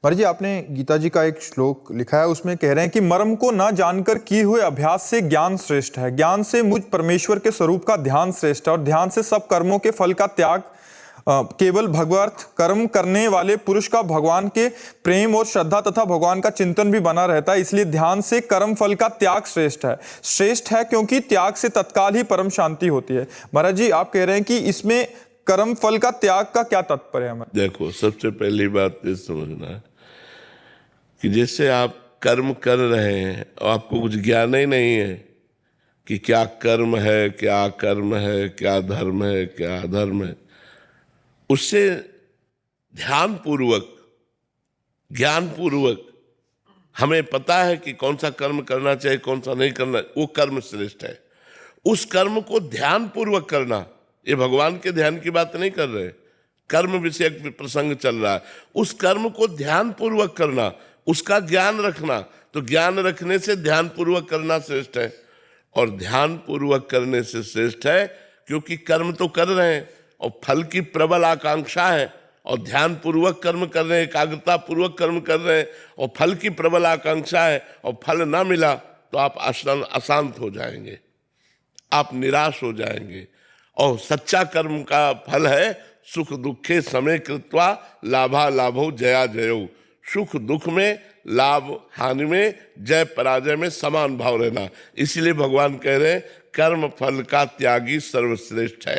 महाराज जी, आपने गीता जी का एक श्लोक लिखा है, उसमें कह रहे हैं कि मर्म को न जानकर किए हुए अभ्यास से ज्ञान श्रेष्ठ है, ज्ञान से मुझ परमेश्वर के स्वरूप का ध्यान श्रेष्ठ है, और ध्यान से सब कर्मों के फल का त्याग। केवल भगवत कर्म करने वाले पुरुष का भगवान के प्रेम और श्रद्धा तथा भगवान का चिंतन भी बना रहता है, इसलिए ध्यान से कर्म फल का त्याग श्रेष्ठ है। श्रेष्ठ है क्योंकि त्याग से तत्काल ही परम शांति होती है। महाराज जी, आप कह रहे हैं कि इसमें कर्म फल का त्याग का क्या तात्पर्य है? देखो, सबसे पहली बात ये समझना है कि जैसे आप कर्म कर रहे हैं और आपको कुछ ज्ञान ही नहीं है कि क्या कर्म है, क्या कर्म है, क्या धर्म है, क्या अधर्म है, उससे ध्यान पूर्वक, ज्ञान पूर्वक हमें पता है कि कौन सा कर्म करना चाहिए, कौन सा नहीं करना, वो कर्म श्रेष्ठ है। उस कर्म को ध्यान पूर्वक करना, ये भगवान के ध्यान की बात नहीं कर रहे, कर्म विषयक प्रसंग चल रहा है। उस कर्म को ध्यान पूर्वक करना, उसका ज्ञान रखना, तो ज्ञान रखने से ध्यान पूर्वक करना श्रेष्ठ है। और ध्यान पूर्वक करने से श्रेष्ठ है क्योंकि कर्म तो कर रहे हैं और फल की प्रबल आकांक्षा है, और ध्यान पूर्वक कर्म कर रहे हैं, एकाग्रता पूर्वक कर्म कर रहे हैं, और फल की प्रबल आकांक्षा है और फल ना मिला तो आप अशांत हो जाएंगे, आप निराश हो जाएंगे। और सच्चा कर्म का फल है सुख दुखे समय कृत्वा लाभा लाभो जया जयो। सुख दुख में, लाभ हानि में, जय पराजय में समान भाव रहना। इसलिए भगवान कह रहे हैं कर्म फल का त्यागी सर्वश्रेष्ठ है।